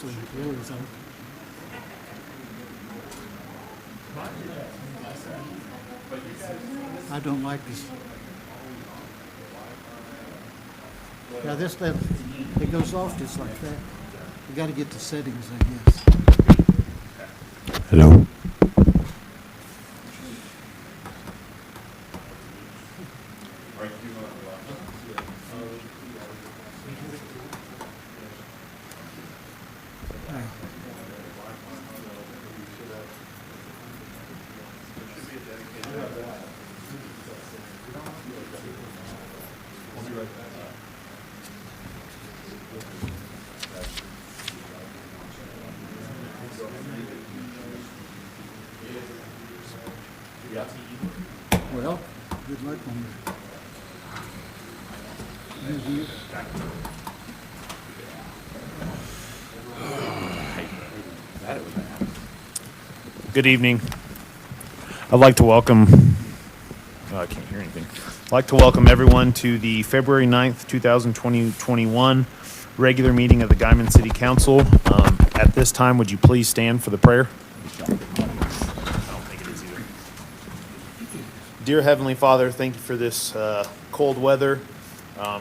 seriously, really, so. I don't like this. Yeah, it goes off just like that. You got to get the settings, I guess. Hello. Well, good luck on that. Good evening. I'd like to welcome, I can't hear anything. I'd like to welcome everyone to the February 9th, 2021 regular meeting of the Guyman City Council. At this time, would you please stand for the prayer? I don't think it is either. Dear Heavenly Father, thank you for this cold weather.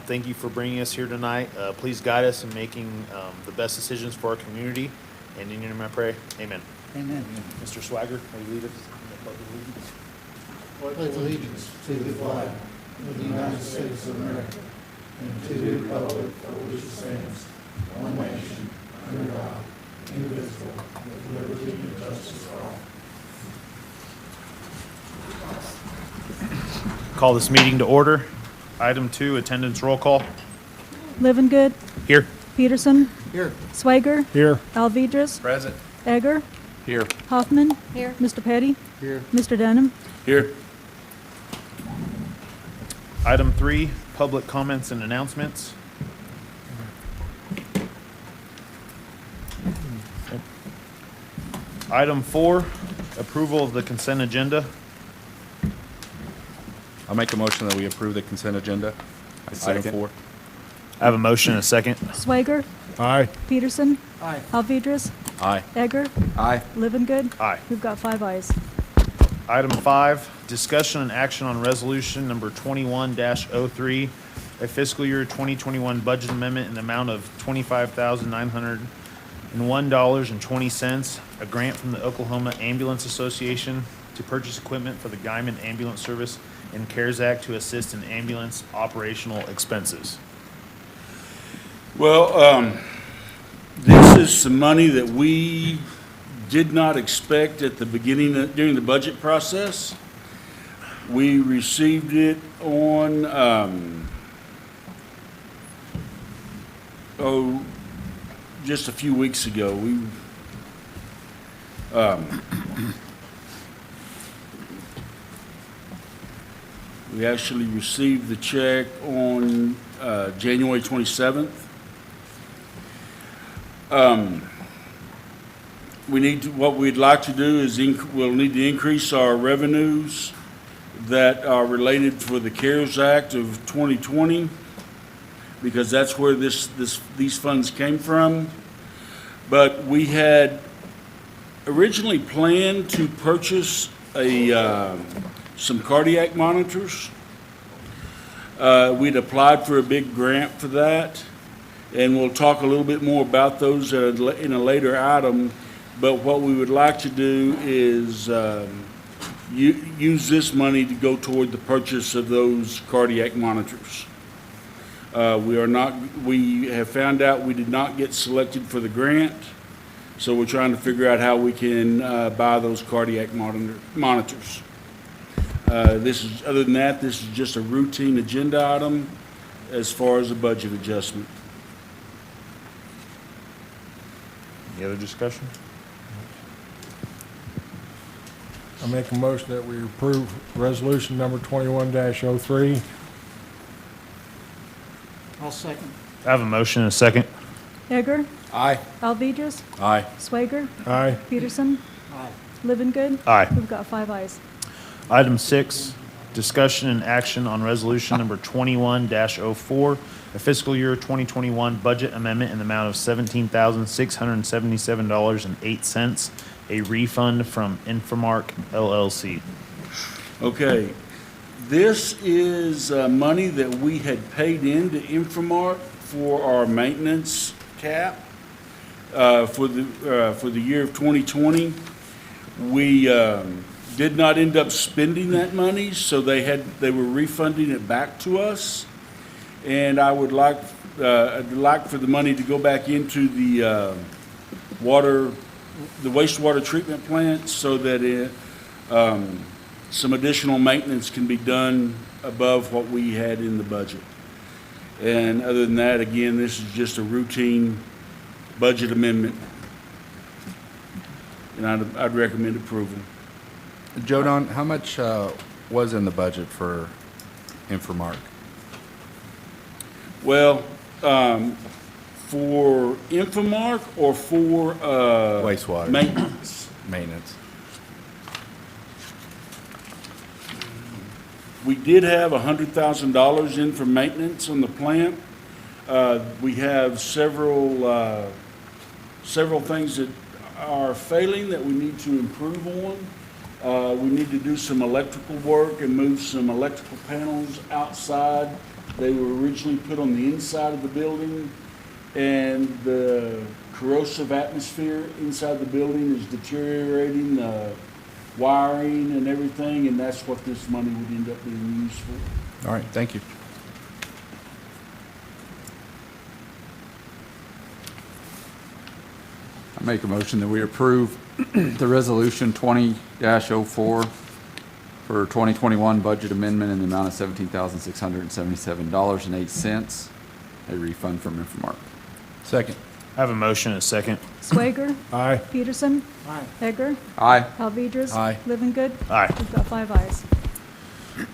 Thank you for bringing us here tonight. Please guide us in making the best decisions for our community. And in your name I pray, amen. Amen. Mr. Swagger, will you lead us in the pledge of allegiance? Pledge allegiance to the flag of the United States of America and to the republic for which it stands, one nation, under God, indivisible, with liberty and justice for all. Call this meeting to order. Item 2, attendance roll call. Livengood, Here. Peterson, Here. Swager, Here. Alvidrez, Present. Egger, Here. Hoffman, here. Mr. Petty, Here. Mr. Denham. Here. Item 3, public comments and announcements. Item 4, approval of the consent agenda. I'll make a motion that we approve the consent agenda. Item 4. I have a motion and a second. Swager, Aye. Peterson, Aye. Alvidrez, Aye. Egger, Aye. Livengood. Aye. We've got 5 ayes. Item 5, discussion and action on resolution number 21-03, a fiscal year 2021 budget amendment in the amount of $25,901.20, a grant from the Oklahoma Ambulance Association to purchase equipment for the Guyman Ambulance Service and CARES Act to assist in ambulance operational expenses. Well, this is some money that we did not expect at the beginning, during the budget process. We received it on, just a few weeks ago. We actually received the check on January 27th. What we'd like to do is we'll need to increase our revenues that are related for the CARES Act of 2020, because that's where these funds came from. But we had originally planned to purchase some cardiac monitors. We'd applied for a big grant for that, and we'll talk a little bit more about those in a later item. But what we would like to do is use this money to go toward the purchase of those cardiac monitors. We have found out we did not get selected for the grant, so we're trying to figure out how we can buy those cardiac monitors. Other than that, this is just a routine agenda item as far as a budget adjustment. Any other discussion? I make a motion that we approve resolution number 21-03. I'll second. I have a motion and a second. Egger, Aye. Alvidrez, Aye. Swager, Aye. Peterson, Aye. Livengood. Aye. We've got 5 ayes. Item 6, discussion and action on resolution number 21-04, a fiscal year 2021 budget amendment in the amount of $17,677.08, a refund from Infomark LLC. Okay, this is money that we had paid into Infomart for our maintenance cap for the year of 2020. We did not end up spending that money, so they were refunding it back to us. And I'd like for the money to go back into the wastewater treatment plant, so that some additional maintenance can be done above what we had in the budget. And other than that, again, this is just a routine budget amendment, and I'd recommend approval. Joe Don, how much was in the budget for Infomark? Well, for Infomark or for Wastewater. Maintenance? Maintenance. We did have $100,000 in for maintenance on the plant. We have several things that are failing that we need to improve on. We need to do some electrical work and move some electrical panels outside. They were originally put on the inside of the building, and the corrosive atmosphere inside the building is deteriorating the wiring and everything, and that's what this money would end up being used for. All right, thank you. I make a motion that we approve the resolution 20-04 for 2021 budget amendment in the amount of $17,677.08, a refund from Infomark. Second. I have a motion and a second. Swager, Aye. Peterson, Egger, Aye. Alvedras. Aye. Livingood. Aye. We've got 5 ayes.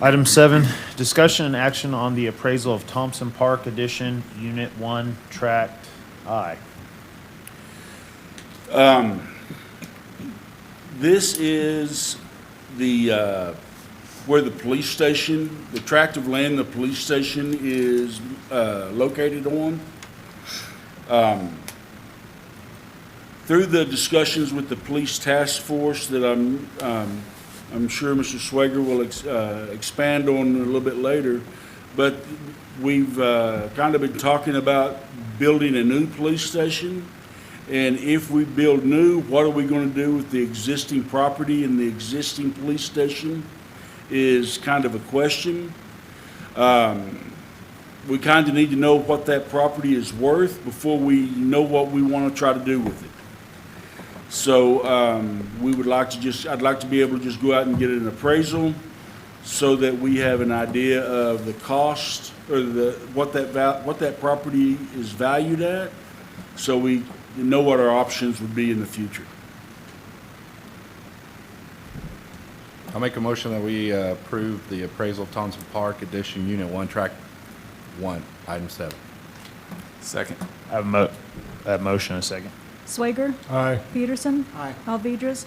Item 7, discussion and action on the appraisal of Thompson Park Addition, Unit 1, Tract I. This is the where the police station, the tract of land the police station is located on. Through the discussions with the police task force that I'm sure Mr. Swager will expand on a little bit later, but we've kind of been talking about building a new police station. And if we build new, what are we going to do with the existing property and the existing police station is kind of a question. We kind of need to know what that property is worth before we know what we want to try to do with it. So we would like to I'd like to be able to just go out and get an appraisal so that we have an idea of the cost or what that property is valued at, so we know what our options would be in the future. I'll make a motion that we approve the appraisal of Thompson Park Addition, Unit 1, Tract 1, Item 7. Second. I have a motion and a second. Swager, Aye. Peterson. Alvedras.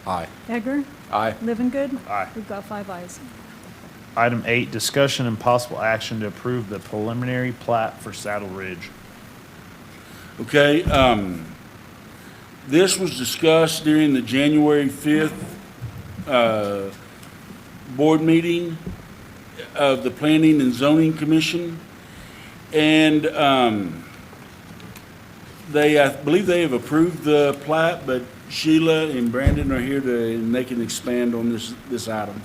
Aye. Egger, Aye. Livingood. Aye. We've got 5 ayes. Item 8, discussion and possible action to approve the preliminary plat for Saddle Ridge. Okay, this was discussed during the January 5th board meeting of the Planning and Zoning Commission. And I believe they have approved the plat, but Sheila and Brandon are here and they can expand on this item.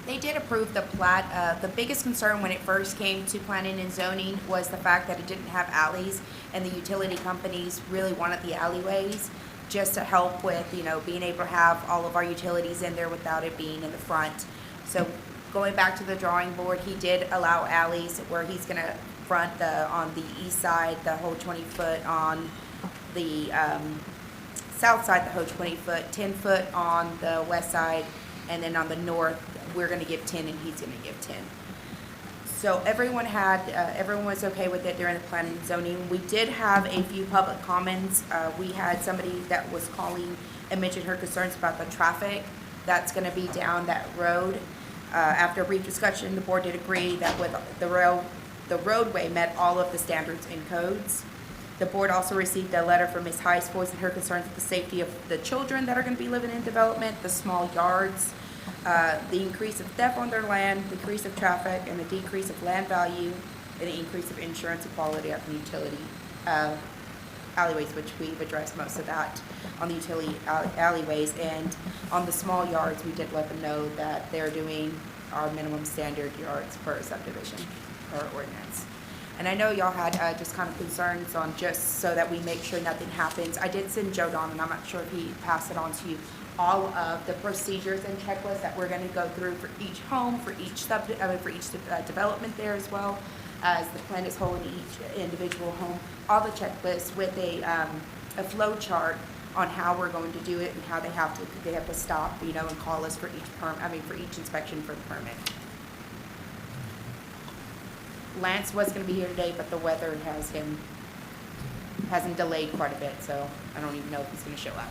They did approve the plat. The biggest concern when it first came to planning and zoning was the fact that it didn't have alleys, and the utility companies really wanted the alleyways just to help with, being able to have all of our utilities in there without it being in the front. So going back to the drawing board, he did allow alleys where he's going to front on the east side, the whole 20-foot, on the south side, the whole 20-foot, 10-foot on the west side, and then on the north, we're going to give 10 and he's going to give 10. So everyone was okay with it during the planning and zoning. We did have a few public comments. We had somebody that was calling and mentioned her concerns about the traffic that's going to be down that road. After a brief discussion, the board did agree that with the roadway met all of the standards and codes. The board also received a letter from Ms. Heiss voicing her concerns with the safety of the children that are going to be living in development, the small yards, the increase of theft on their land, the decrease of traffic, and the decrease of land value, and the increase of insurance and quality of the utility alleyways, which we've addressed most of that on the utility alleyways. And on the small yards, we did let them know that they're doing our minimum standard yards per subdivision or ordinance. And I know y'all had just kind of concerns on just so that we make sure nothing happens. I did send Joe Don, and I'm not sure if he passed it on to you, all of the procedures and checklists that we're going to go through for each home, for each development there, as well as the plan is whole in each individual home. All the checklists with a flow chart on how we're going to do it and how they have to stop, and call us for each for each inspection for the permit. Lance was going to be here today, but the weather hasn't delayed quite a bit, so I don't even know if he's going to show up.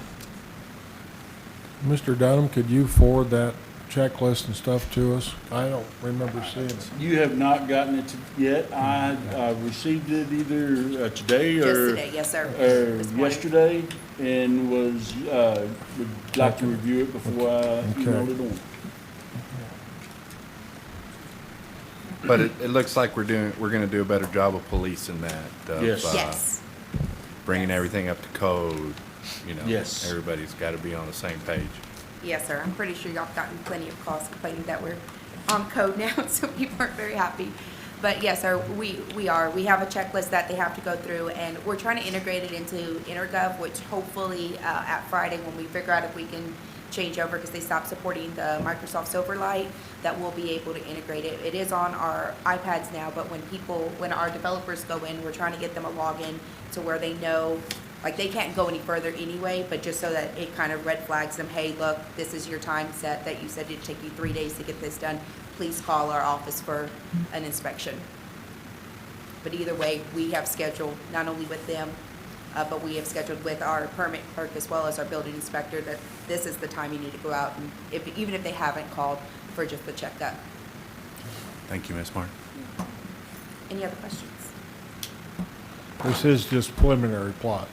Mr. Dunham, could you forward that checklist and stuff to us? I don't remember seeing it. You have not gotten it yet. I received it either today Just or today, yes, sir. or This morning. yesterday, and would like to review it before I email it on. But it looks like we're gonna do a better job of policing that. Yes. Yes. Bringing everything up to code, Yes. Everybody's gotta be on the same page. Yes, sir. I'm pretty sure y'all have gotten plenty of calls complaining that we're on code now, so people aren't very happy. But yes, sir, we are. We have a checklist that they have to go through, and we're trying to integrate it into InterGov, which hopefully at Friday, when we figure out if we can change over, because they stopped supporting the Microsoft Silverlight, that we'll be able to integrate it. It is on our iPads now, but when our developers go in, we're trying to get them a login to where they know, like, they can't go any further anyway, but just so that it kind of red flags them, hey, look, this is your time set that you said it'd take you 3 days to get this done. Please call our office for an inspection. But either way, we have scheduled, not only with them, but we have scheduled with our permit clerk as well as our building inspector, that this is the time you need to go out, and even if they haven't called, for just the checkup. Thank you, Ms. Martin. Any other questions? This is just preliminary plot.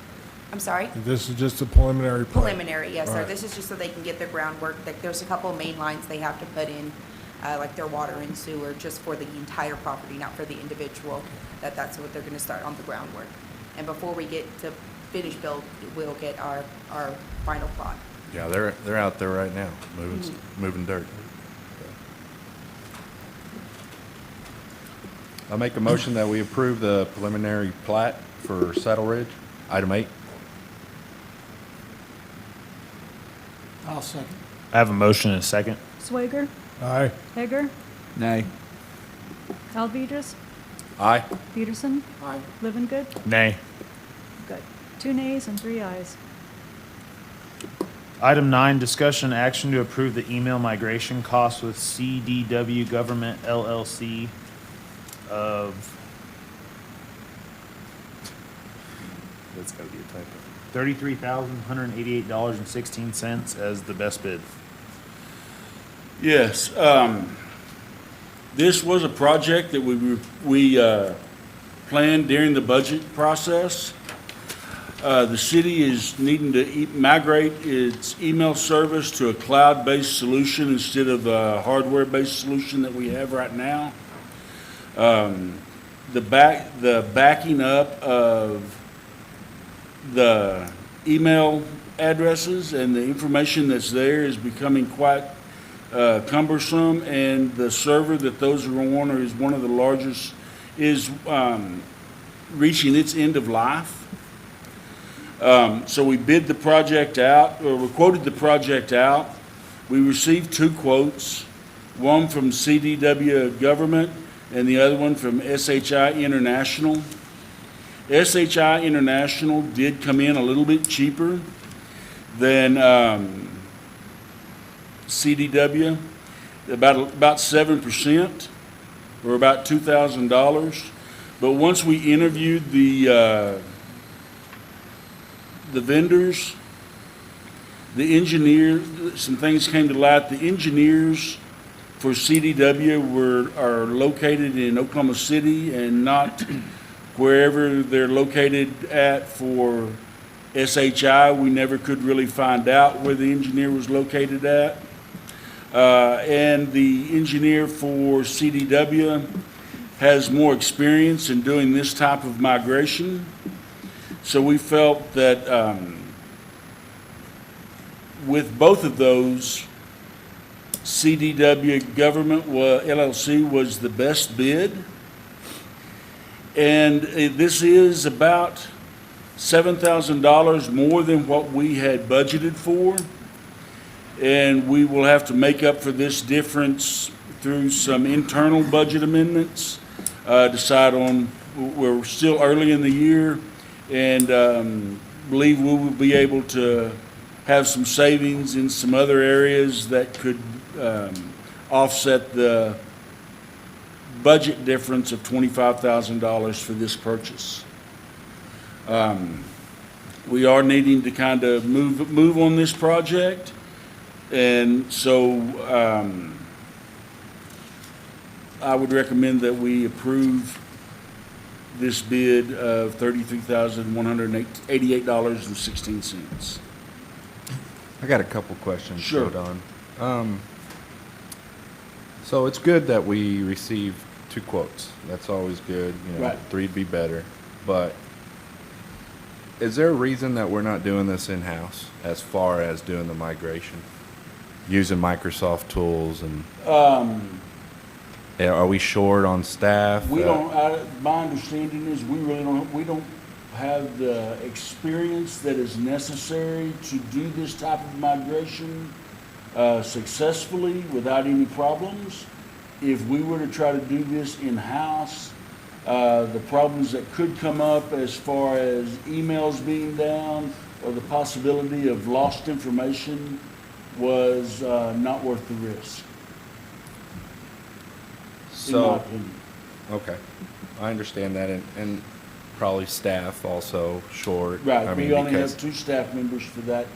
I'm sorry? This is just a preliminary plot. Preliminary, yes, sir. Right. This is just so they can get their groundwork. Like, there's a couple of main lines they have to put in, like their water and sewer, just for the entire property, not for the individual. That's what they're gonna start on the groundwork. And before we get to finished build, we'll get our final plot. Yeah, they're out there right now, moving dirt. I'll make a motion that we approve the preliminary plat for Saddle Ridge, item 8. I'll second. I have a motion and a second. Swager, Aye. Hager, Nay. Alvedras, Aye. Peterson, Aye. Livengood. Nay. Good. 2 nays and 3 ayes. Item 9, discussion and action to approve the email migration costs with CDW Government LLC of, that's gotta be a typo, $33,188.16 as the best bid. Yes, this was a project that we planned during the budget process. The city is needing to migrate its email service to a cloud-based solution instead of a hardware-based solution that we have right now. The backing up of the email addresses and the information that's there is becoming quite cumbersome, and the server that those are on is one of the largest, is reaching its end of life. So we bid the project out, or we quoted the project out. We received 2 quotes, one from CDW Government and the other one from SHI International. SHI International did come in a little bit cheaper than CDW, about 7%, or about $2,000. But once we interviewed the vendors, the engineer, some things came to light. The engineers for CDW are located in Oklahoma City and not wherever they're located at for SHI. We never could really find out where the engineer was located at. And the engineer for CDW has more experience in doing this type of migration. So we felt that with both of those, CDW Government LLC was the best bid. And this is about $7,000 more than what we had budgeted for. And we will have to make up for this difference through some internal budget amendments, decide on, we're still early in the year, and believe we will be able to have some savings in some other areas that could offset the budget difference of $25,000 for this purchase. We are needing to kind of move on this project, and so I would recommend that we approve this bid of $33,188.16. I got a couple questions. Sure. Don. So it's good that we received 2 quotes. That's always good. You know, Right. 3'd be better. But is there a reason that we're not doing this in-house as far as doing the migration? Using Microsoft tools and are we short on staff? We don't, my understanding is we don't have the experience that is necessary to do this type of migration successfully without any problems. If we were to try to do this in-house, the problems that could come up as far as emails being down or the possibility of lost information was not worth the risk, in my So, opinion. okay, I understand that, and probably staff also short. Right, I mean, we only because have 2 staff members for that,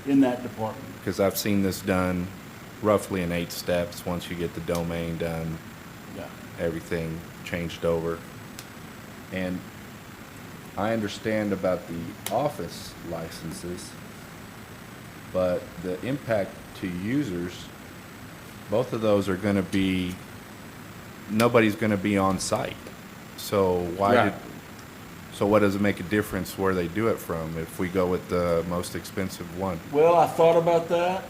in that department. because I've seen this done roughly in 8 steps. Once you get the domain done, Yeah. everything changed over. And I understand about the office licenses, but the impact to users, both of those are going to be, nobody's going to be on site. So Right. so what does it make a difference where they do it from if we go with the most expensive one? Well, I thought about that,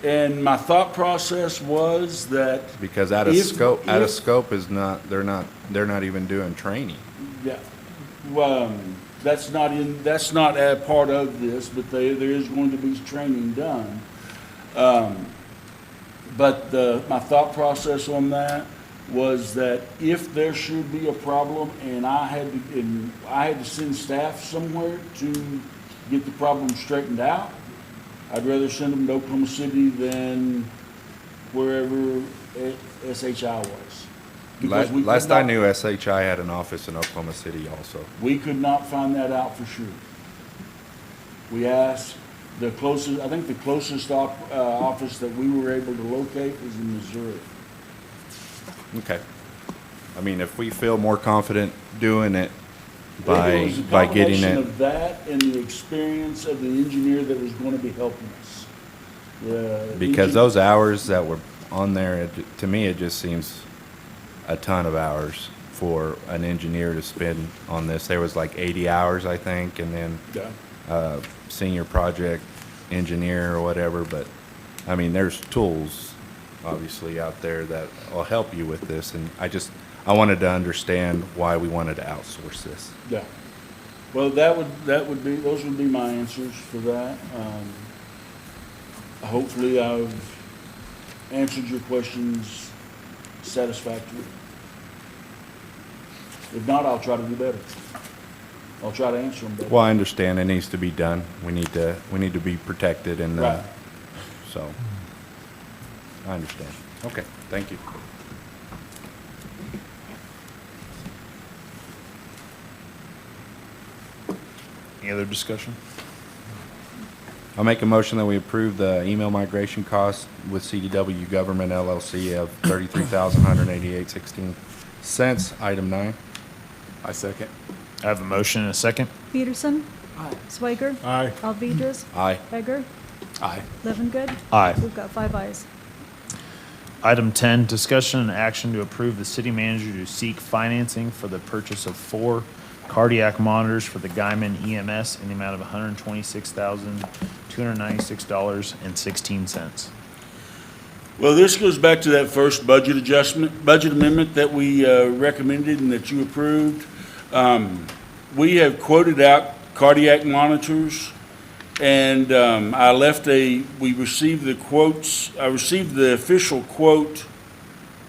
and my thought process was that, Because out If- of scope is not, they're not even doing training. yeah, that's not a part of this, but there is going to be training done. But my thought process on that was that if there should be a problem and I had to send staff somewhere to get the problem straightened out, I'd rather send them to Oklahoma City than wherever SHI was. Because we could Last I not- knew, SHI had an office in Oklahoma City also. We could not find that out for sure. We asked I think the closest office that we were able to locate was in Missouri. Okay. I mean, if we feel more confident doing it It was a by getting combination it, of that and the experience of the engineer that was going to be helping us. because those hours that were on there, to me, it just seems a ton of hours for an engineer to spend on this. There was like 80 hours, I think, and then Yeah. senior project engineer or whatever, but I mean, there's tools obviously out there that will help you with this, and I wanted to understand why we wanted to outsource this. Yeah. Well, those would be my answers for that. Hopefully I've answered your questions satisfactorily. If not, I'll try to do better. I'll try to answer them better. Well, I understand it needs to be done. We need to be protected, and Right. so I understand. Okay, thank you. Any other discussion? I'll make a motion that we approve the email migration cost with CDW Government LLC of $33,188.16. Item 9. I second. I have a motion and a second. Peterson. Swager. Aye. Alvedras. Aye. Egger. Aye. Livengood. Aye. We've got 5 ayes. Item 10, discussion and action to approve the city manager to seek financing for the purchase of 4 cardiac monitors for the Guyman EMS in the amount of $126,296.16. Well, this goes back to that first budget amendment that we recommended and that you approved. We have quoted out cardiac monitors, and we received the quotes, I received the official quote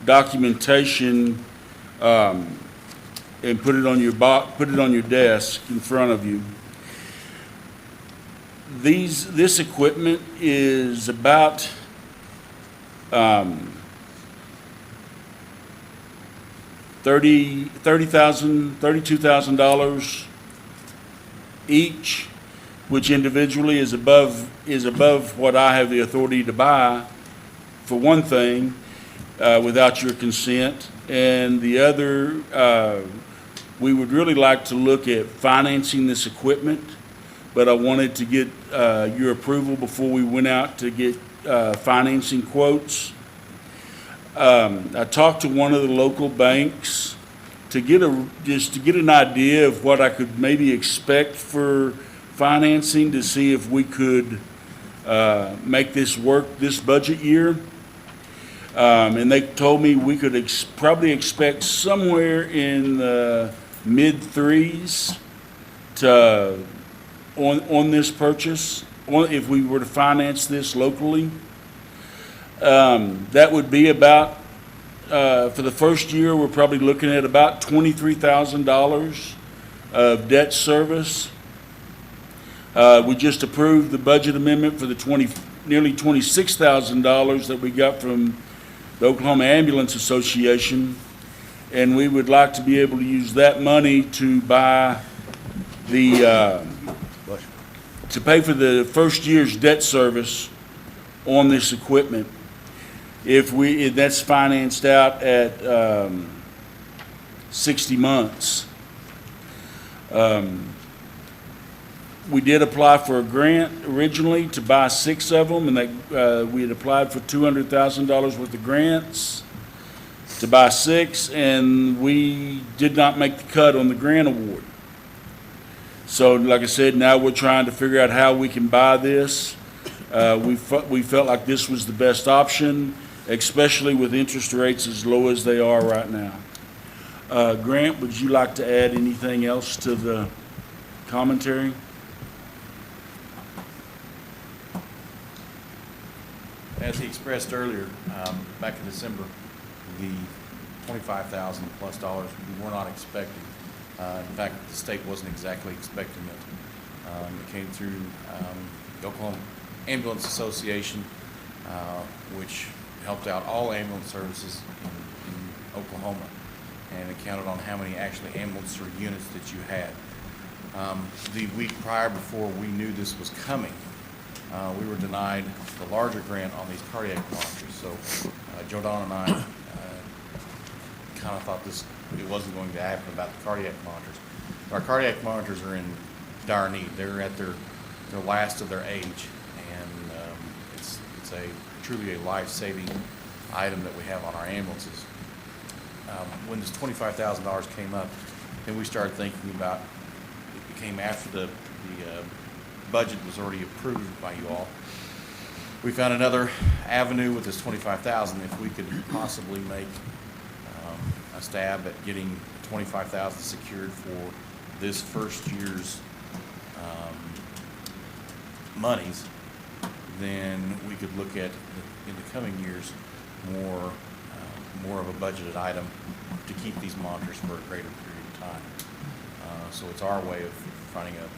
documentation, and put it on your desk in front of you. This equipment is about $32,000 each, which individually is above what I have the authority to buy, for one thing, without your consent. And the other, we would really like to look at financing this equipment, but I wanted to get your approval before we went out to get financing quotes. I talked to one of the local banks to get an idea of what I could maybe expect for financing, to see if we could make this work this budget year. And they told me we could probably expect somewhere in the mid-3s on this purchase, if we were to finance this locally. That would be about, for the first year, we're probably looking at about $23,000 of debt service. We just approved the budget amendment for the nearly $26,000 that we got from the Oklahoma Ambulance Association, and we would like to be able to use that money to buy to pay for the first year's debt service on this equipment. If that's financed out at 60 months. We did apply for a grant originally to buy 6 of them, and we had applied for $200,000 worth of grants to buy 6, and we did not make the cut on the grant award. So, like I said, now we're trying to figure out how we can buy this. We felt like this was the best option, especially with interest rates as low as they are right now. Grant, would you like to add anything else to the commentary? As he expressed earlier, back in December, the $25,000 plus we were not expecting. In fact, the state wasn't exactly expecting it. It came through the Oklahoma Ambulance Association, which helped out all ambulance services in Oklahoma, and it counted on how many actually ambulance units that you had. The week prior, before we knew this was coming, we were denied the larger grant on these cardiac monitors. So Joe Don and I kind of thought it wasn't going to happen about the cardiac monitors. Our cardiac monitors are in dire need. They're at their last of their age, and it's truly a life-saving item that we have on our ambulances. When this $25,000 came up, then we started thinking about, it became after the budget was already approved by you all. We found another avenue with this $25,000, if we could possibly make a stab at getting $25,000 secured for this first year's monies, then we could look at, in the coming years, more of a budgeted item to keep these monitors for a greater period of time. So it's our way of finding a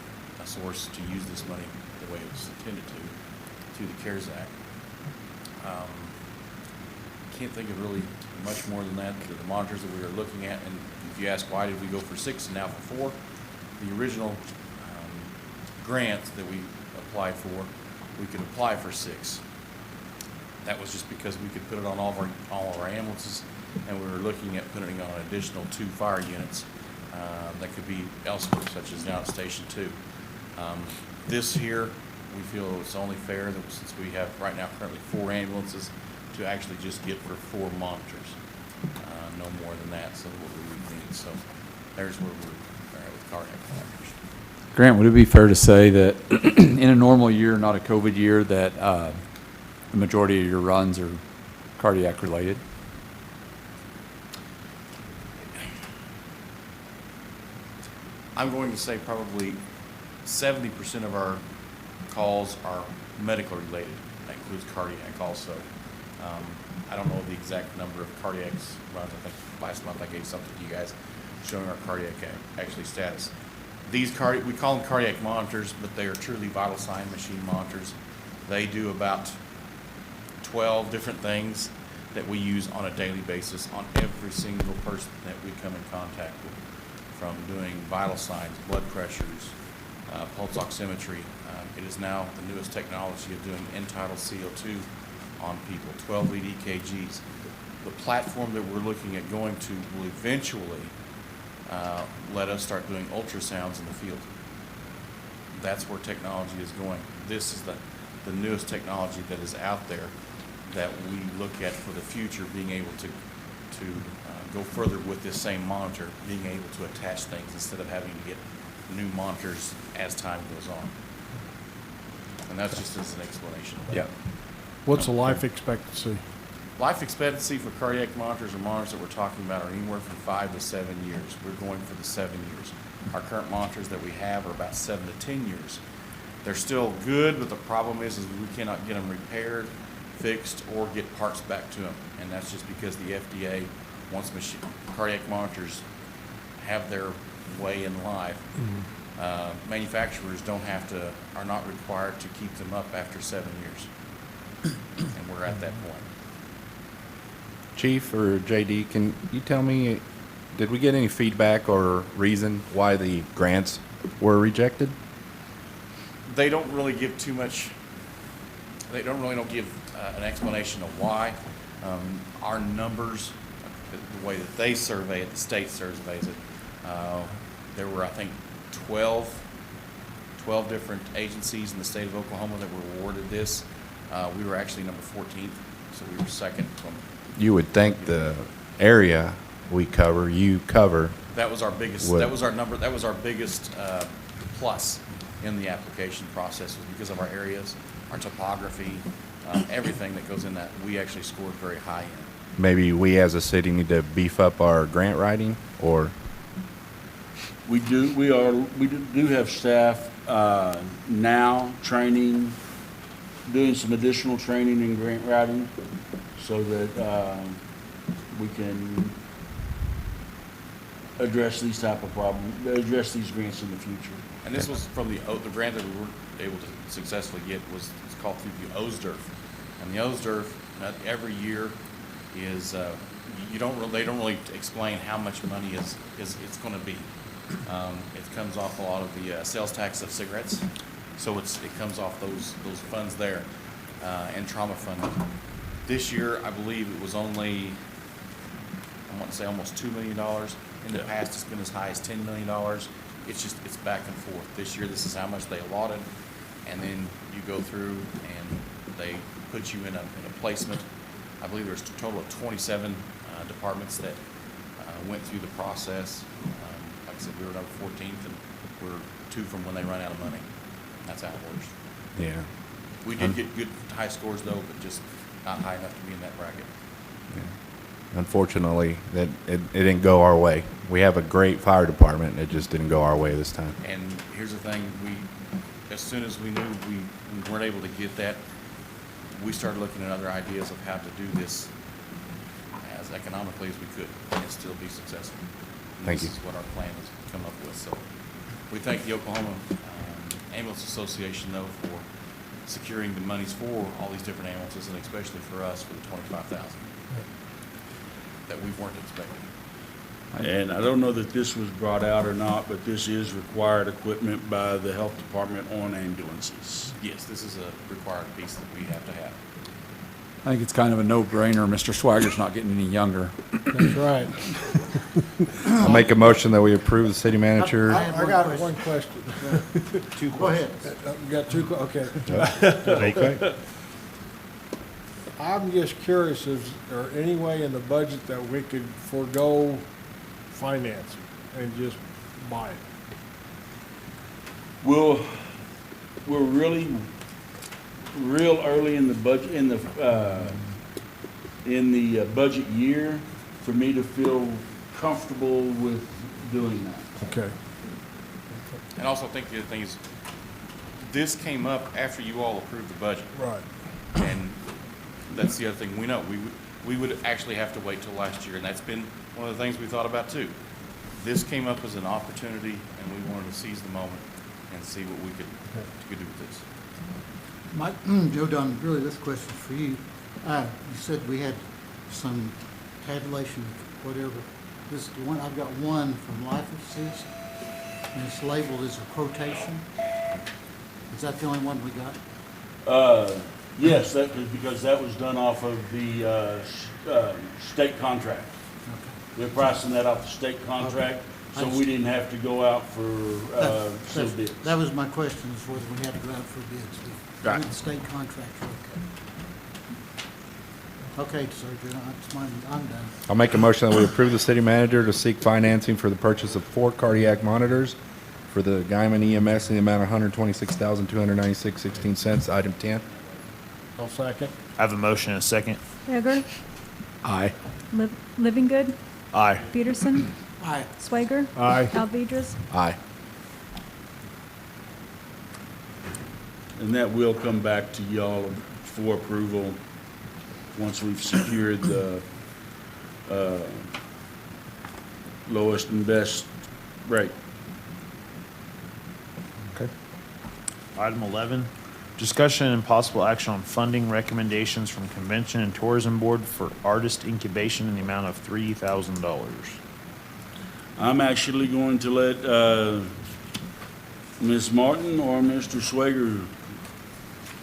source to use this money the way it was intended to, through the CARES Act. Can't think of really much more than that. The monitors that we were looking at, and if you ask why did we go for 6 and now for 4, the original grant that we applied for we could apply for 6. That was just because we could put it on all of our ambulances, and we were looking at putting on an additional 2 fire units that could be elsewhere, such as down at Station 2. This here, we feel it's only fair that since we have right now currently 4 ambulances, to actually just get for 4 monitors. No more than that, so what we would need. So there's where we're at with cardiac monitors. Grant, would it be fair to say that in a normal year, not a COVID year, that the majority of your runs are cardiac related? I'm going to say probably 70% of our calls are medical related. That includes cardiac also. I don't know the exact number of cardiacs runs. I think last month I gave something to you guys showing our cardiac actually status. We call them cardiac monitors, but they are truly vital sign machine monitors. They do about 12 different things that we use on a daily basis on every single person that we come in contact with, from doing vital signs, blood pressures, pulse oximetry. It is now the newest technology of doing end-tidal CO2 on people, 12 lead EKGs. The platform that we're looking at going to will eventually let us start doing ultrasounds in the field. That's where technology is going. This is the newest technology that is out there that we look at for the future, being able to go further with this same monitor, being able to attach things instead of having to get new monitors as time goes on. And that's just as an explanation. Yeah. What's the life expectancy? Life expectancy for cardiac monitors or monitors that we're talking about are anywhere from 5 to 7 years. We're going for the 7 years. Our current monitors that we have are about 7 to 10 years. They're still good, but the problem is we cannot get them repaired, fixed, or get parts back to them. And that's just because the FDA wants cardiac monitors have their way in life. Manufacturers are not required to keep them up after 7 years. And we're at that point. Chief or JD, can you tell me, did we get any feedback or reason why the grants were rejected? They don't really give too much. They don't give an explanation of why. Our numbers, the way that they survey it, the state surveys it, there were, I think, 12 different agencies in the state of Oklahoma that were awarded this. We were actually number 14th, so we were second from. You would think the area you cover. That was our biggest. Would. That was our number. That was our biggest plus in the application process, was because of our areas, our topography, everything that goes in that. We actually scored very high in. Maybe we as a city need to beef up our grant writing, or We do have staff now training, doing some additional training in grant writing so that we can address these type of problems, address these grants in the future. And this was from the grant that we were able to successfully get it's called through the OSDRF. And the OSDRF, every year is, they don't really explain how much money it's going to be. It comes off a lot of the sales tax of cigarettes, so it comes off those funds there, and trauma funding. This year, I believe it was only, I want to say almost $2 million. In the past, it's been as high as $10 million. It's back and forth. This year, this is how much they allotted, and then you go through and they put you in a placement. I believe there's a total of 27 departments that went through the process. Like I said, we were number 14th, and we're 2 from when they run out of money. That's how it works. yeah. We did get good high scores though, but just not high enough to be in that bracket. Unfortunately, that it didn't go our way. We have a great fire department, and it just didn't go our way this time. And here's the thing, as soon as we knew we weren't able to get that, we started looking at other ideas of how to do this as economically as we could and still be successful. And Thank you. This is what our plan has come up with. So we thank the Oklahoma Ambulance Association, though, for securing the monies for all these different ambulances, and especially for us for the $25,000 that we weren't expecting. And I don't know that this was brought out or not, but this is required equipment by the health department on ambulances. Yes, this is a required piece that we have to have. I think it's kind of a no-brainer. Mr. Swagger's not getting any younger. That's right. I'll make a motion that we approve the city manager. I got one question. Go ahead. We got two, okay. Okay. I'm just curious, is there any way in the budget that we could forego financing and just buy it? We're really, real early in the budget, in the budget year for me to feel comfortable with doing that. Okay. And also, I think the other thing is, this came up after you all approved the budget. Right. And that's the other thing we know. We would actually have to wait till last year, and that's been one of the things we thought about too. This came up as an opportunity, and we wanted to seize the moment and see what we could do with this. Mike, Joe Dunn, really this question's for you. You said we had some tabulation, whatever. This is the one, I've got one from Life Assist, and it's labeled as a quotation. Is that the only one we got? Yes, that was because that was done off of the state contract. They're pricing that off the state contract, so we didn't have to go out for sealed bids. That was my question, is whether we had to go out for bids. Right. With the state contractor, okay. Okay, sir, I'm done. I'll make a motion that we approve the city manager to seek financing for the purchase of 4 cardiac monitors for the Guyman EMS in the amount of $126,296.16. Item 10. I'll second. I have a motion and a second. Egger, Aye. Living Good, Aye. Peterson, Aye. Swager, Aye. Alvedras. Aye. And that will come back to y'all for approval once we've secured the lowest and best rate. Okay. Item 11, discussion and possible action on funding recommendations from Convention and Tourism Board for Artist Incubation in the amount of $3,000. I'm actually going to let Ms. Morton or Mr. Swager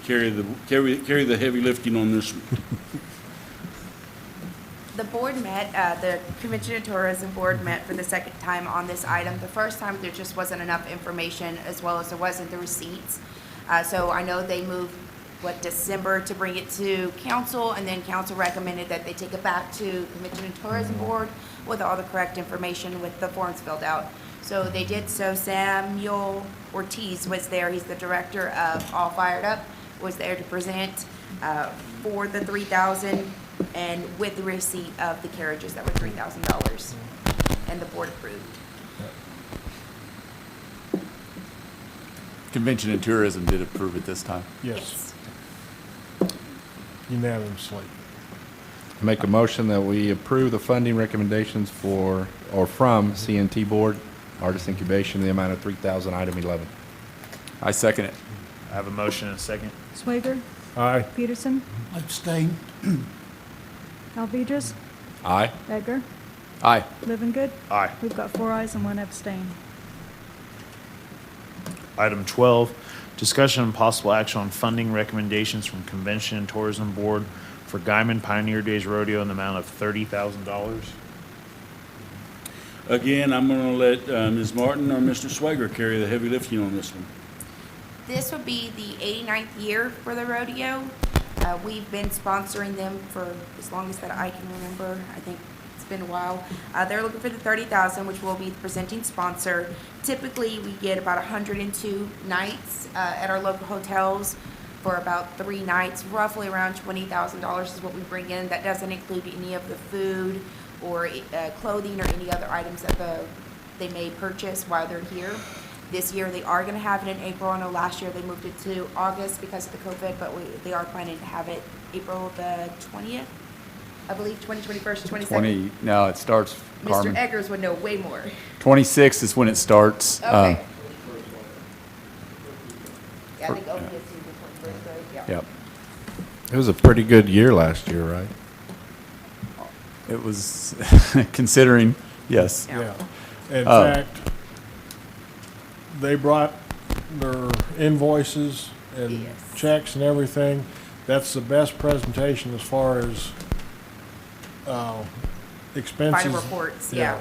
carry the heavy lifting on this one. The board met, the Convention and Tourism Board met for the second time on this item. The first time, there just wasn't enough information, as well as there wasn't the receipts. So I know they moved, December to bring it to council, and then council recommended that they take it back to Convention and Tourism Board with all the correct information with the forms filled out. So they did so. Samuel Ortiz was there. He's the director of All Fired Up, was there to present for the $3,000 and with the receipt of the carriages that were $3,000, and the board approved. Convention and Tourism did approve it this time. Yes, unanimously. Make a motion that we approve the funding recommendations for, or from CNT Board, Artist Incubation, in the amount of $3,000, item 11. I second it. I have a motion and a second. Swager, Aye. Peterson, Abstain. Alvedras, Aye. Egger, Aye. Living Good. Aye. We've got 4 ayes and 1 abstain. Item 12, discussion and possible action on funding recommendations from Convention and Tourism Board for Guyman Pioneer Days Rodeo in the amount of $30,000. Again, I'm going to let Ms. Martin or Mr. Swager carry the heavy lifting on this one. This would be the 89th year for the rodeo. We've been sponsoring them for as long as that I can remember. I think it's been a while. They're looking for the $30,000, which will be the presenting sponsor. Typically, we get about 102 nights at our local hotels for about 3 nights. Roughly around $20,000 is what we bring in. That doesn't include any of the food or clothing or any other items that they may purchase while they're here. This year, they are going to have it in April. I know last year they moved it to August because of the COVID, but they are planning to have it April the 20th, I believe, 21st, 22nd. No, it starts, Mr. Carmen. Eggers would know way more. 26th is when it starts. Okay. Yeah, I think open is the 21st, right? Yeah. Yep. It was a pretty good year last year, right? It was, considering Yes. Yeah. Yeah. In Oh. fact, they brought their invoices and Yes. checks and everything. That's the best presentation as far as, expenses. Final reports, yeah.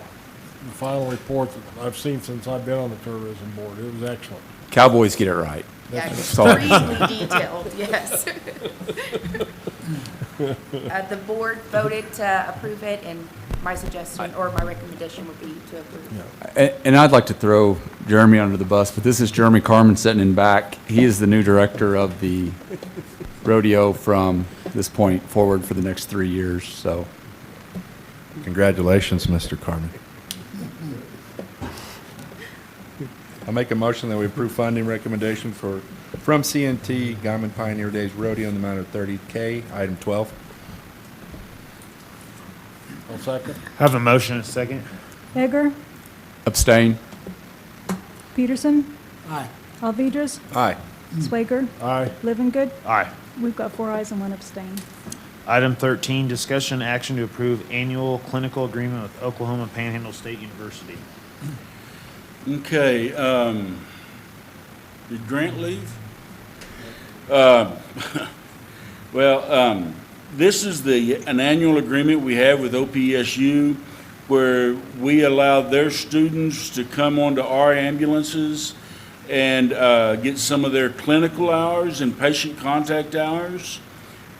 The final report that I've seen since I've been on the tourism board. It was excellent. Cowboys get it right. Yeah, all I can extremely detailed, yes. The board voted to approve it, and my suggestion, or my recommendation would be to approve. And I'd like to throw Jeremy under the bus, but this is Jeremy Carmen sitting in back. He is the new director of the rodeo from this point forward for the next 3 years, so. Congratulations, Mr. Carmen. I'll make a motion that we approve funding recommendation from CNT Guyman Pioneer Days Rodeo in the amount of $30K, item 12. One second. I have a motion and a second. Egger, Abstain? Peterson, Aye. Alvedras, Aye. Swager, Aye. Living Good. Aye. We've got 4 ayes and 1 abstain. Item 13, discussion action to approve annual clinical agreement with Oklahoma Panhandle State University. Okay, did Grant leave? Well, this is an annual agreement we have with OPSU where we allow their students to come onto our ambulances and get some of their clinical hours and patient contact hours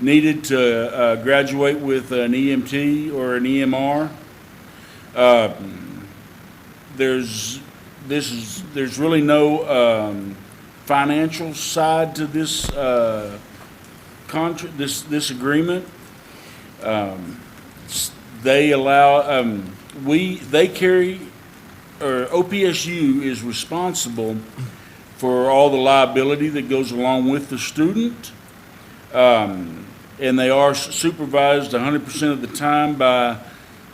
needed to graduate with an EMT or an EMR. There's really no financial side to this this agreement. They allow they carry, or OPSU is responsible for all the liability that goes along with the student, and they are supervised 100% of the time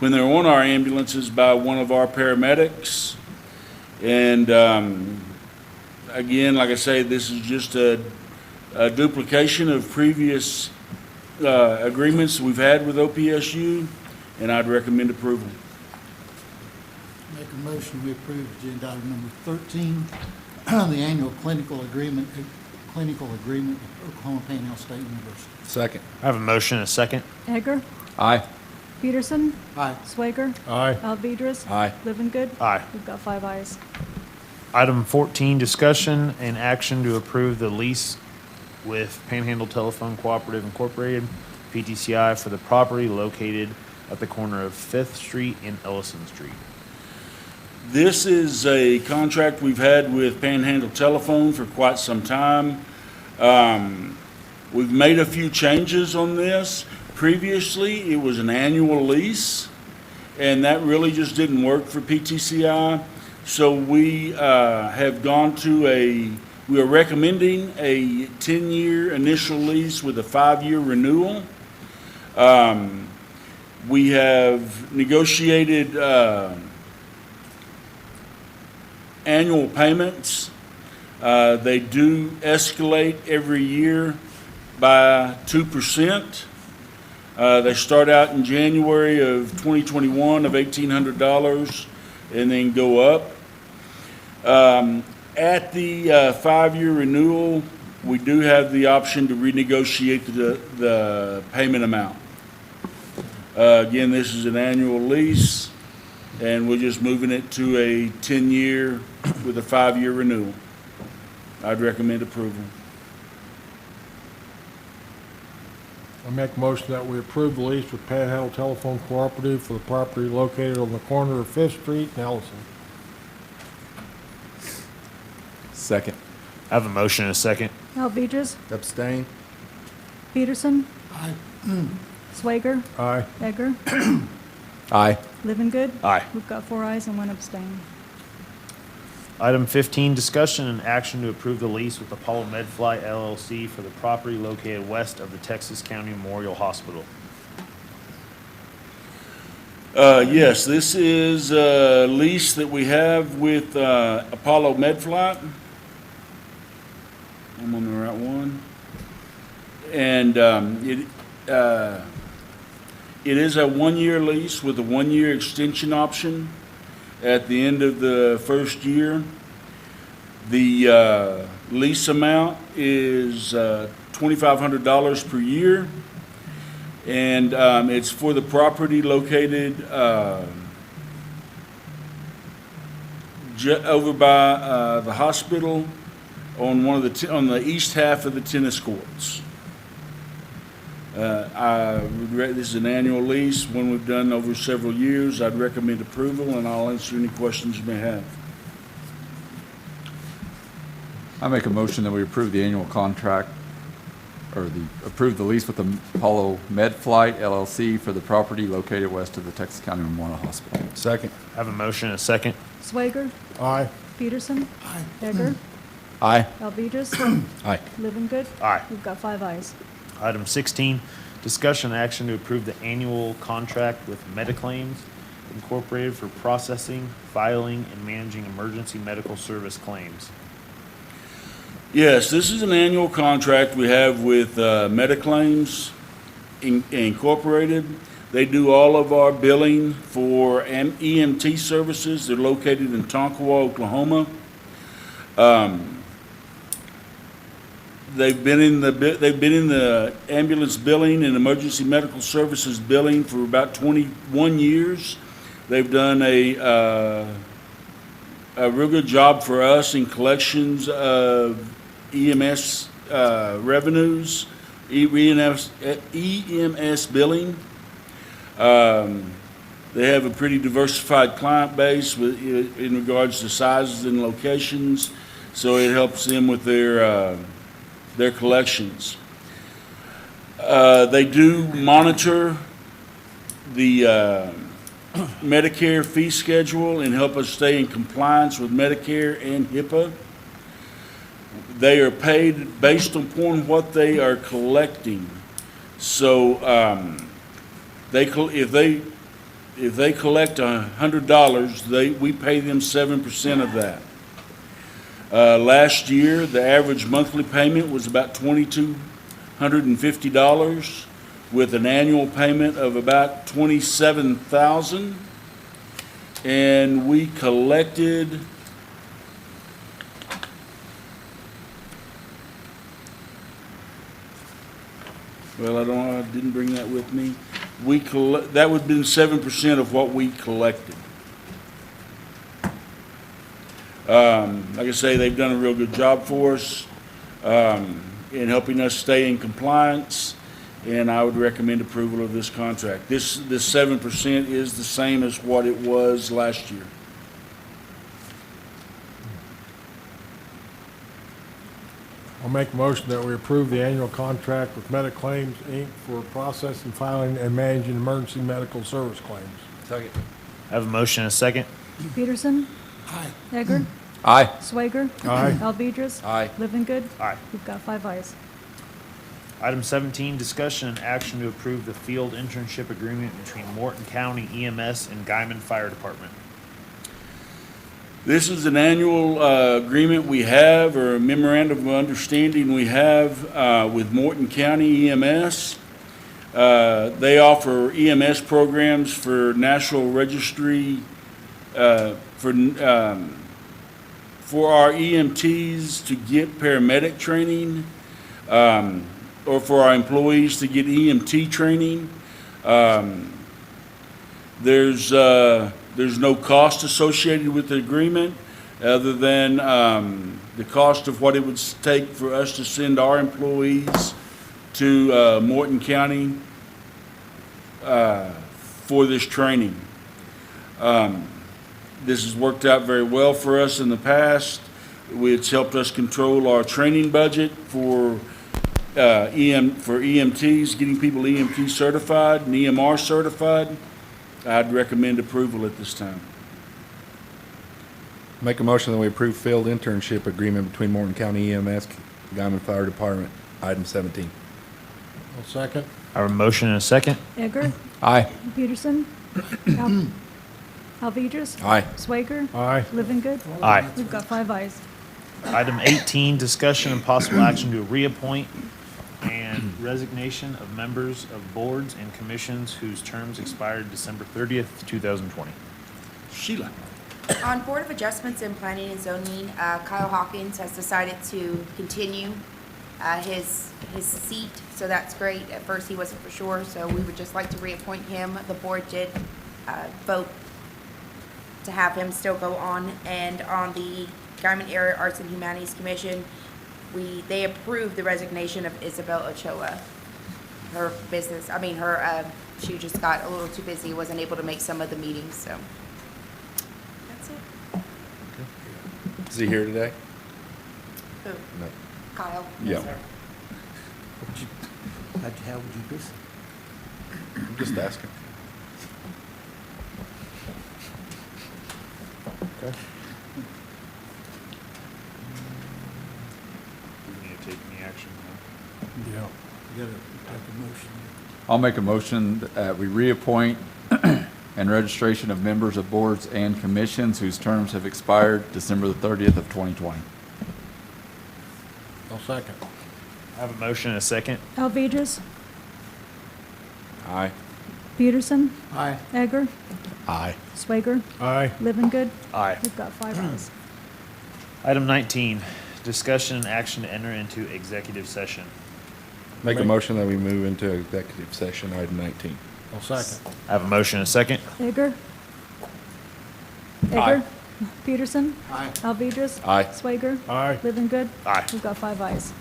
when they're on our ambulances by one of our paramedics. And again, like I say, this is just a duplication of previous agreements we've had with OPSU, and I'd recommend approval. Make a motion, we approve agenda item number 13, the annual clinical agreement with Oklahoma Panhandle State University. Second. I have a motion and a second. Egger, Aye. Peterson, Aye. Swager, Aye. Alvedras. Aye. Living Good. Aye. We've got 5 ayes. Item 14, discussion and action to approve the lease with Panhandle Telephone Cooperative Incorporated, PTCI, for the property located at the corner of 5th Street and Ellison Street. This is a contract we've had with Panhandle Telephone for quite some time. We've made a few changes on this. Previously, it was an annual lease, and that really just didn't work for PTCI. So we have gone to we are recommending a 10-year initial lease with a 5-year renewal. We have negotiated annual payments. They do escalate every year by 2%. They start out in January of 2021 of $1,800 and then go up. At the 5-year renewal, we do have the option to renegotiate the payment amount. Again, this is an annual lease, and we're just moving it to a 10-year with a 5-year renewal. I'd recommend approval. I make a motion that we approve the lease with Panhandle Telephone Cooperative for the property located on the corner of 5th Street and Ellison. Second. I have a motion and a second. Alvedras, Abstain? Peterson, Aye. Swager, Aye. Egger, Aye. Living Good. Aye. We've got 4 ayes and 1 abstain. Item 15, discussion and action to approve the lease with Apollo Medflight LLC for the property located west of the Texas County Memorial Hospital. Yes, this is a lease that we have with Apollo Medflight. I'm on the right one. And it is a 1-year lease with a 1-year extension option. at the end of the first year. The lease amount is $2,500 per year, and it's for the property located over by the hospital on one of on the east half of the tennis courts. This is an annual lease, one we've done over several years. I'd recommend approval, and I'll answer any questions you may have. I make a motion that we approve the annual contract, or approve the lease with the Apollo Medflight LLC for the property located west of the Texas County Memorial Hospital. Second. I have a motion and a second. Swager, Aye. Peterson. Egger, Aye. Alvedras, Aye. Livingood. Aye. We've got 5 ayes. Item 16, discussion and action to approve the annual contract with Metaclaims Incorporated for processing, filing, and managing emergency medical service claims. Yes, this is an annual contract we have with Metaclaims Incorporated. They do all of our billing for EMT services. They're located in Tonkawa, Oklahoma. They've been in the ambulance billing and emergency medical services billing for about 21 years. They've done a real good job for us in collections of EMS revenues, EMS billing. They have a pretty diversified client base in regards to sizes and locations, so it helps them with their collections. They do monitor the Medicare fee schedule and help us stay in compliance with Medicare and HIPAA. They are paid based upon what they are collecting. So if they collect $100, we pay them 7% of that. Last year, the average monthly payment was about $2,250, with an annual payment of about $27,000, and we collected I didn't bring that with me. That would have been 7% of what we collected. Like I say, they've done a real good job for us in helping us stay in compliance, and I would recommend approval of this contract. This 7% is the same as what it was last year. I'll make a motion that we approve the annual contract with Metaclaims, Inc. for processing, filing, and managing emergency medical service claims. Second. I have a motion and a second. Peterson. Aye. Egger, Aye. Swager. Aye. Alvedras. Aye. Livingood. Aye. We've got 5 ayes. Item 17, discussion and action to approve the field internship agreement between Morton County EMS and Guyman Fire Department. This is an annual agreement we have, or a memorandum of understanding we have with Morton County EMS. They offer EMS programs for National Registry, for our EMTs to get paramedic training, or for our employees to get EMT training. There's no cost associated with the agreement other than the cost of what it would take for us to send our employees to Morton County for this training. This has worked out very well for us in the past. It's helped us control our training budget for EMTs, getting people EMT certified and EMR certified. I'd recommend approval at this time. Make a motion that we approve field internship agreement between Morton County EMS, Guyman Fire Department, item 17. I'll second. I have a motion and a second. Egger, Aye. Peterson. Alvedras. Aye. Swager. Aye. Livingood. Aye. We've got 5 ayes. Item 18, discussion and possible action to reappoint and resignation of members of boards and commissions whose terms expired December 30th, 2020. Sheila. On Board of Adjustments and Planning and Zoning, Kyle Hawkins has decided to continue his seat, so that's great. At first, he wasn't for sure, so we would just like to reappoint him. The board did vote to have him still go on. And on the Guyman Area Arts and Humanities Commission, they approved the resignation of Isabel Ochoa. She just got a little too busy, wasn't able to make some of the meetings, so. That's it. Is he here today? Who? No. Kyle? Yeah. Yes, sir. How would you miss? I'm just asking. Okay. Do we need to take any action now? Yeah. You gotta take a motion. I'll make a motion that we reappoint and registration of members of boards and commissions whose terms have expired December the 30th of 2020. I'll second. I have a motion and a second. Alvedras, Aye. Peterson, Aye. Egger, Aye. Swager, Aye. Livingood. Aye. We've got 5 ayes. Item 19, discussion and action to enter into executive session. Make a motion that we move into executive session, item 19. I'll second. I have a motion and a second. Egger. Aye. Egger. Peterson. Aye. Alvedras. Aye. Swager. Aye. Livingood. Aye. We've got 5 ayes.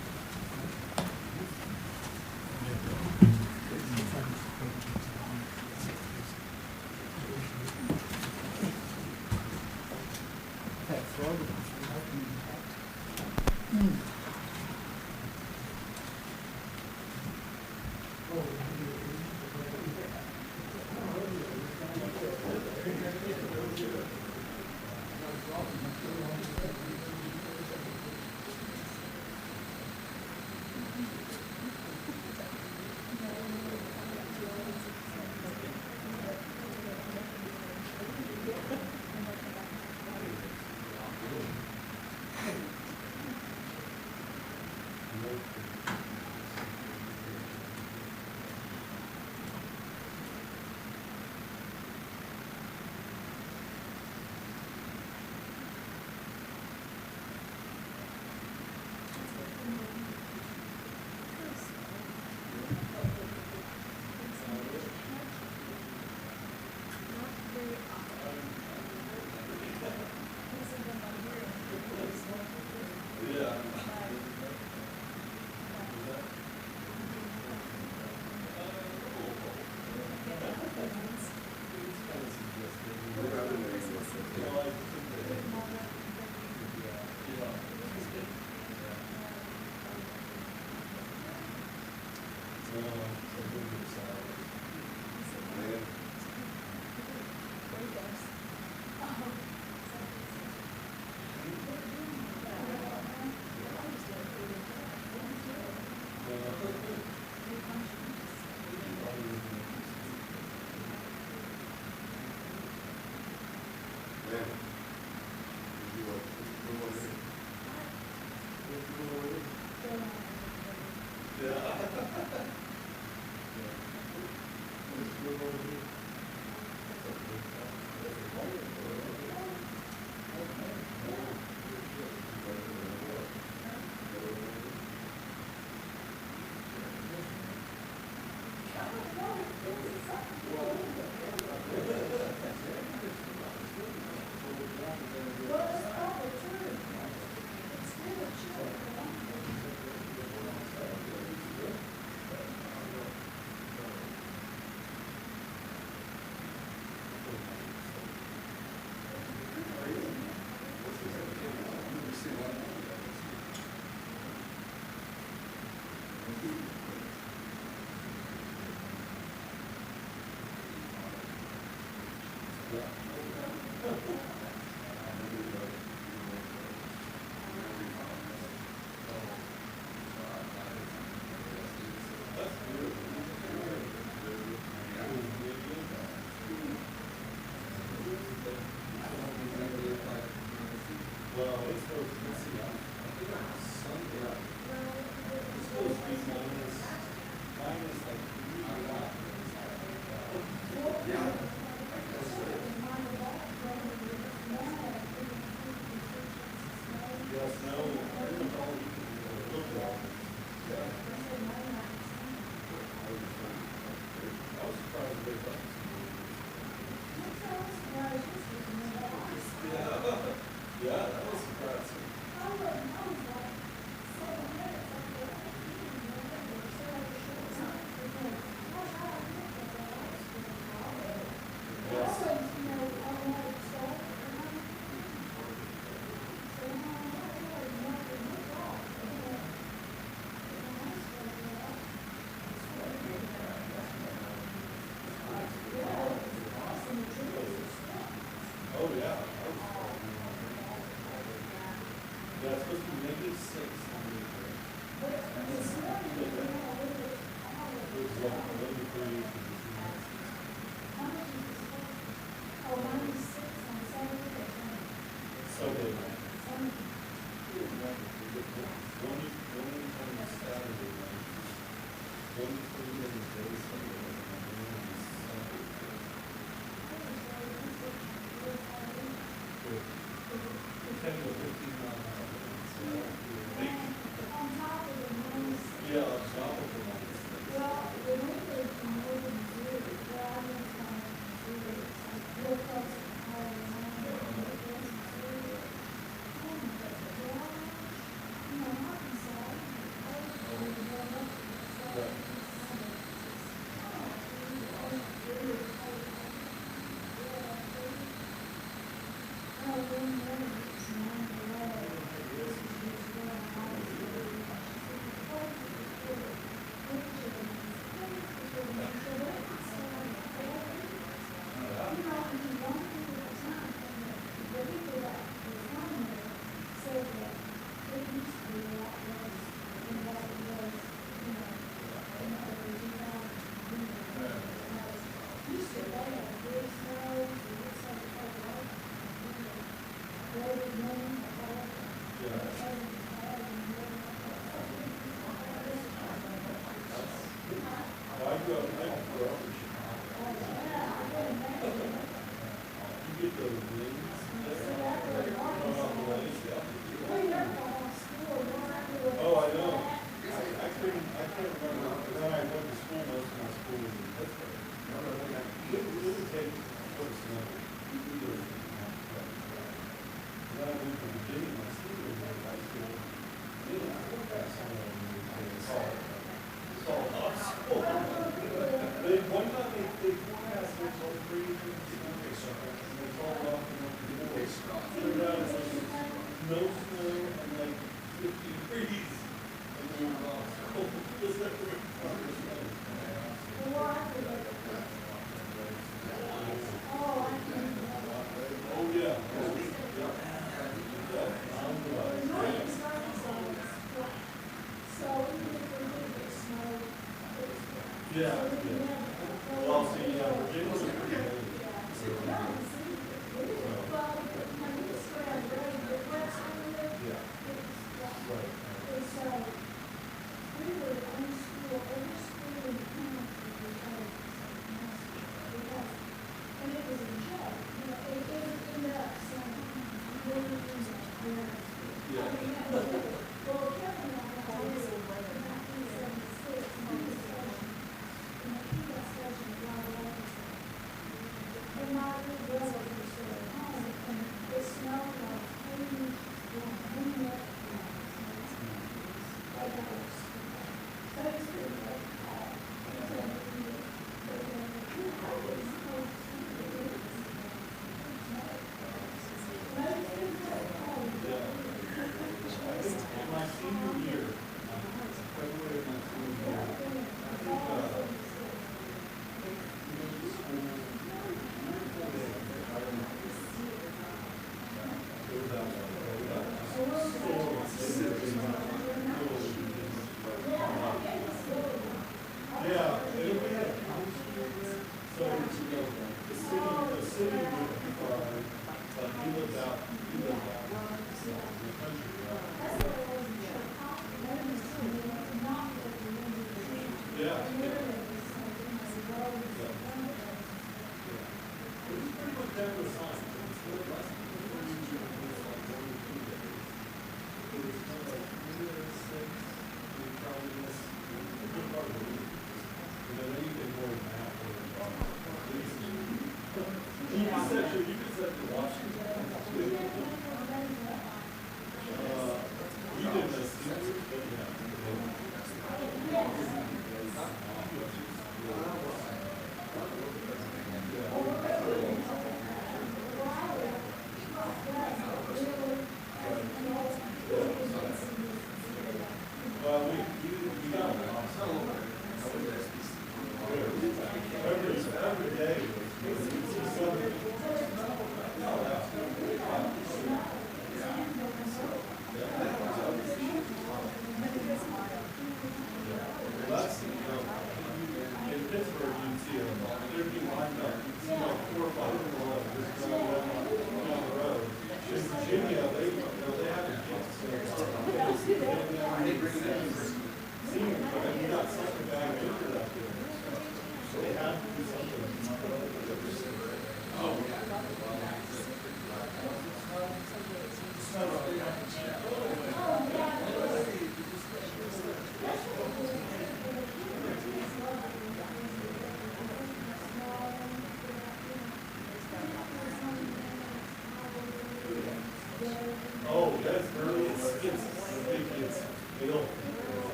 Senior, but you got something back.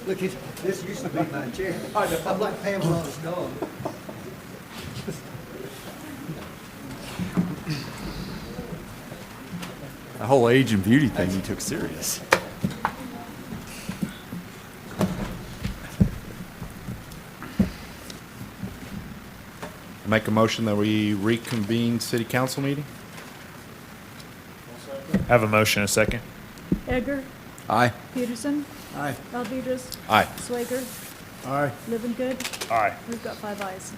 Look, this used to be my chair. I'm like Pamela's dog. The whole age and beauty thing you took serious. Make a motion that we reconvene city council meeting? Have a motion, a second. Edgar, Aye. Peterson, Aye. Alvedras, Aye. Swager, Aye. Living Good. Aye. We've got 5 ayes.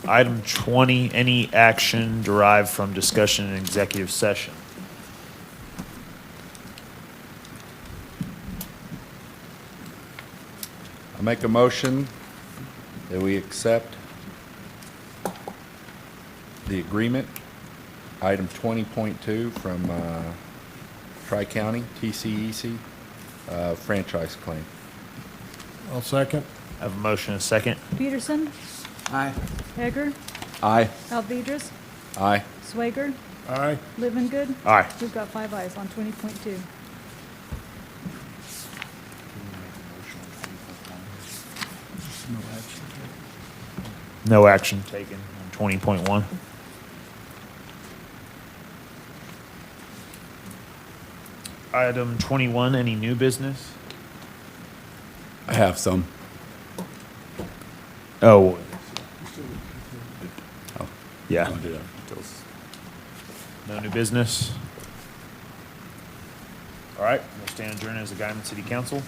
Item 20, any action derived from discussion in executive session? I make a motion that we accept the agreement, item 20.2 from Tri-County, TCEC, franchise claim. I'll second. I have a motion and a second. Peterson, Aye. Egger, Aye. Alvedras, Aye. Swager, Aye. Living Good. Aye. We've got 5 ayes on 20.2. No action taken on 20.1. Item 21, any new business? I have some. Oh. Oh. Yeah. I'll do that until s- No new business? All right, we'll stand adjourned as the Guyman City Council.